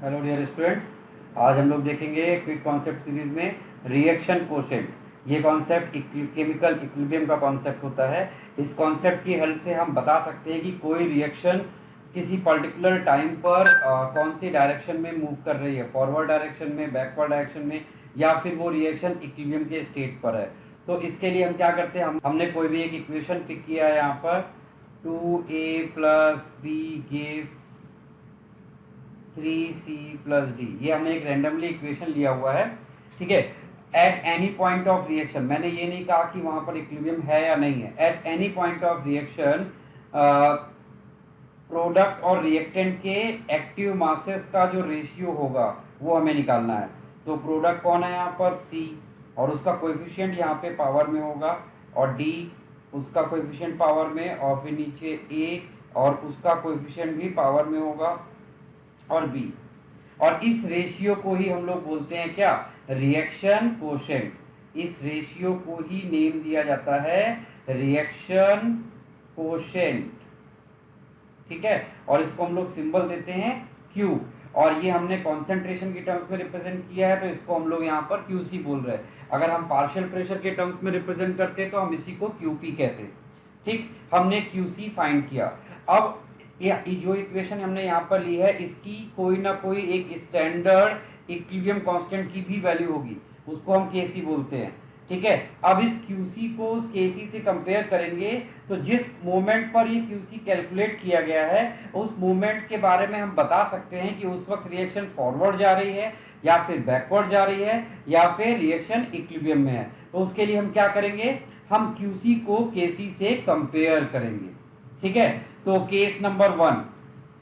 Hello dear students. आज हम लोग देखेंगे क्विक कॉन्सेप्ट सीरीज में रिएक्शन कोशेंट। ये कॉन्सेप्ट केमिकल इक्विलिब्रियम का कॉन्सेप्ट होता है। इस कॉन्सेप्ट की हेल्प से हम बता सकते हैं कि कोई रिएक्शन किसी पर्टिकुलर टाइम पर कौन सी डायरेक्शन में मूव कर रही है, फॉरवर्ड डायरेक्शन में, बैकवर्ड डायरेक्शन में, या फिर वो रिएक्शन इक्विलिब्रियम के स्टेट पर है। तो इसके लिए हम क्या करते हैं, हमने कोई भी एक इक्वेशन पिक किया है यहाँ पर 2a+b gives 3c+d। ये हमने एक रैंडमली इक्वेशन लिया हुआ है, ठीक है। At any point of reaction, मैंने ये नहीं कहा कि वहां पर इक्विलिब्रियम है या नहीं है। At any point of reaction product और रिएक्टेंट के एक्टिव मासेस का जो रेशियो होगा वो हमें निकालना है। तो प्रोडक्ट कौन है यहाँ पर, C, और उसका कोएफिशिएंट यहाँ पे पावर में होगा, और D उसका कोएफिशिएंट पावर में, और फिर नीचे A और उसका कोएफिशिएंट भी पावर में होगा, और B। और इस रेशियो को ही हम लोग बोलते हैं क्या, रिएक्शन कोशेंट। इस रेशियो को ही नेम दिया जाता है रिएक्शन कोशेंट, ठीक है। और इसको हम लोग सिंबल देते हैं Q। और ये हमने कॉन्सेंट्रेशन के टर्म्स में रिप्रेजेंट किया है, तो इसको हम लोग यहाँ पर QC बोल रहे हैं। अगर हम पार्शियल प्रेशर के टर्म्स में रिप्रेजेंट करते तो हम इसी को QP कहते, ठीक। हमने QC फाइंड किया। अब ये जो इक्वेशन हमने यहाँ पर ली है, इसकी कोई ना कोई एक स्टैंडर्ड इक्विलिब्रियम कांस्टेंट की भी वैल्यू होगी, उसको हम Kc बोलते हैं, ठीक है। अब इस QC को उस Kc से कंपेयर करेंगे तो जिस मोमेंट पर ये QC कैलकुलेट किया गया है, उस मोमेंट के बारे में हम बता सकते हैं कि उस वक्त रिएक्शन फॉरवर्ड जा रही है या फिर बैकवर्ड जा रही है या फिर रिएक्शन इक्विलिब्रियम में है। तो उसके लिए हम क्या करेंगे, हम QC को Kc से कंपेयर करेंगे, ठीक है। तो case number 1,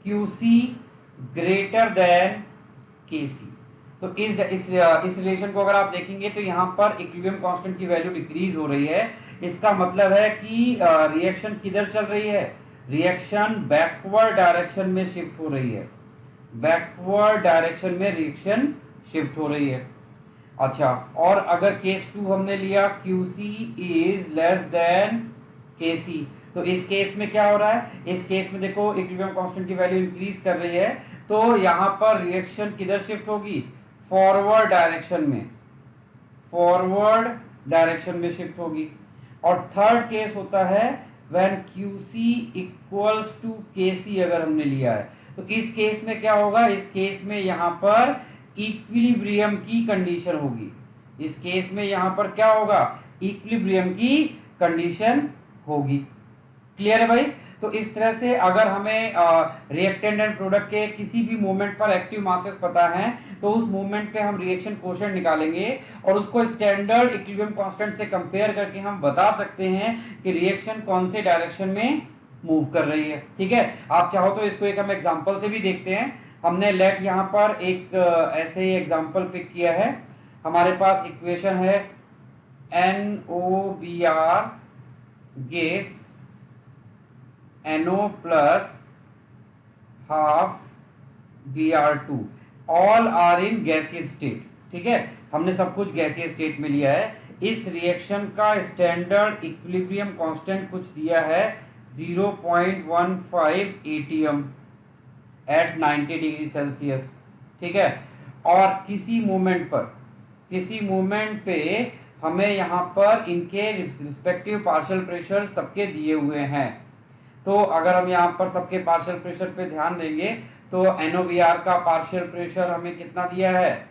QC greater than Kc। तो इस रिलेशन को अगर आप देखेंगे तो यहाँ पर इक्विलिब्रियम कांस्टेंट की वैल्यू डिक्रीज हो रही है। इसका मतलब है कि रिएक्शन किधर चल रही है, रिएक्शन बैकवर्ड डायरेक्शन में शिफ्ट हो रही है, बैकवर्ड डायरेक्शन में रिएक्शन शिफ्ट हो रही है। अच्छा, और अगर केस 2 हमने लिया, QC is less than Kc, तो इस केस में क्या हो रहा है, इस केस में देखो इक्विलिब्रियम कांस्टेंट की वैल्यू इंक्रीज कर रही है, तो यहाँ पर रिएक्शन किधर शिफ्ट होगी, फॉरवर्ड डायरेक्शन में, फॉरवर्ड डायरेक्शन में शिफ्ट होगी। और थर्ड केस होता है when QC equals to Kc, अगर हमने लिया है तो इस केस में क्या होगा, इस केस में यहाँ पर इक्विलिब्रियम की कंडीशन होगी। इस केस में यहाँ पर क्या होगा, इक्विलिब्रियम की कंडीशन होगी। क्लियर है भाई। तो इस तरह से अगर हमें रिएक्टेंट एंड प्रोडक्ट के किसी भी मोमेंट पर एक्टिव मासेस पता है तो उस मोमेंट पे हम रिएक्शन कोशेंट निकालेंगे और उसको स्टैंडर्ड इक्विलिब्रियम कांस्टेंट से कंपेयर करके हम बता सकते हैं कि रिएक्शन कौन से डायरेक्शन में मूव कर रही है, ठीक है। आप चाहो तो इसको एक हम एग्जांपल से भी देखते हैं। हमने लेट यहाँ पर एक ऐसे ही एग्जांपल पिक किया है। हमारे पास इक्वेशन है NOBr gives NO plus half Br2, all are in gaseous state, ठीक है। हमने सब कुछ गैसियस स्टेट में लिया है। इस रिएक्शन का स्टैंडर्ड इक्विलिब्रियम कांस्टेंट कुछ दिया है 0.15 ATM एट 90 डिग्री सेल्सियस, ठीक है। और किसी मोमेंट पे हमें यहाँ पर इनके रिस्पेक्टिव पार्शियल प्रेशर सबके दिए हुए हैं। तो अगर हम यहाँ पर सबके पार्शियल प्रेशर पे ध्यान देंगे तो NOBr का पार्शियल प्रेशर हमें कितना दिया है,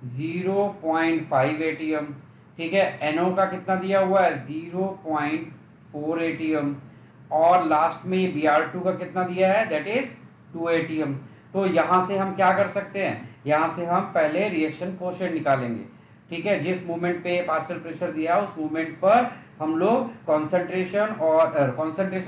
0.5 ATM, ठीक है। NO का कितना दिया हुआ है, 0.4 ATM, और लास्ट में Br2 का कितना दिया है, दैट इज 2 ATM। तो यहाँ से हम क्या कर सकते हैं, यहाँ से हम पहले रिएक्शन कोशेंट निकालेंगे, ठीक है। जिस मोमेंट पे पार्शियल प्रेशर दिया उस मोमेंट पर हम लोग कॉन्सेंट्रेशन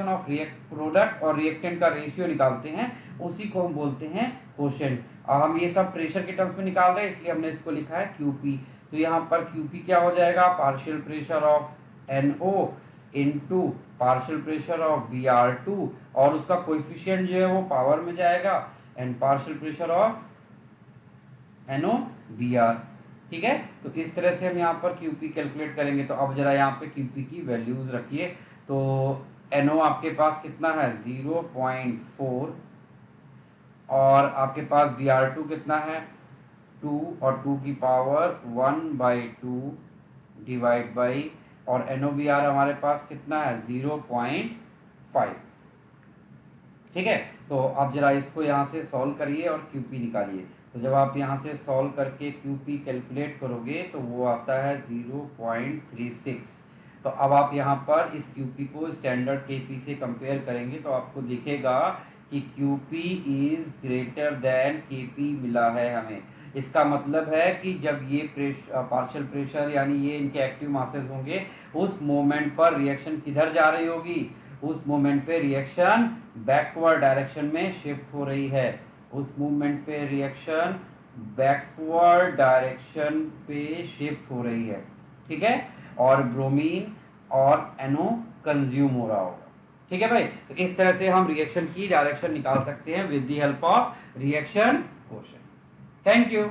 ऑफ प्रोडक्ट और रिएक्टेंट का रेशियो निकालते हैं, उसी को हम बोलते हैं कोशेंट। हम ये सब प्रेशर के टर्म्स में निकाल रहे हैं इसलिए हमने इसको लिखा है QP। तो यहाँ पर QP क्या हो जाएगा, partial pressure of NO into partial pressure of Br2, और उसका कोएफिशिएंट जो है वो पावर में जाएगा, and partial pressure of NOBr, ठीक है। तो इस तरह से हम यहाँ पर QP कैलकुलेट करेंगे। तो अब जरा यहाँ पे QP की वैल्यूज रखिए। तो NO आपके पास कितना है, 0.4, और आपके पास Br2 कितना है 2 और 2 की पावर 1/2 डिवाइड बाई, और NOBr हमारे पास कितना है 0.5। ठीक है, तो आप जरा इसको यहाँ से सॉल्व करिए और QP निकालिए। तो जब आप यहाँ से सॉल्व करके QP कैलकुलेट करोगे तो वो आता है 0.36। तो अब आप यहाँ पर इस QP को स्टैंडर्ड KP से कंपेयर करेंगे तो आपको दिखेगा कि QP is greater than KP मिला है हमें। इसका मतलब है कि जब ये पार्शियल प्रेशर यानी ये इनके एक्टिव मासेस होंगे, उस मोमेंट पर रिएक्शन किधर जा रही होगी, उस मोमेंट पे रिएक्शन बैकवर्ड डायरेक्शन में शिफ्ट हो रही है। उस मूवमेंट पे रिएक्शन बैकवर्ड डायरेक्शन पे शिफ्ट हो रही है। ठीक है, और ब्रोमीन और NO कंज्यूम हो रहा होगा। ठीक है भाई, तो इस तरह से हम रिएक्शन की डायरेक्शन निकाल सकते हैं with the help of reaction quotient. Thank you.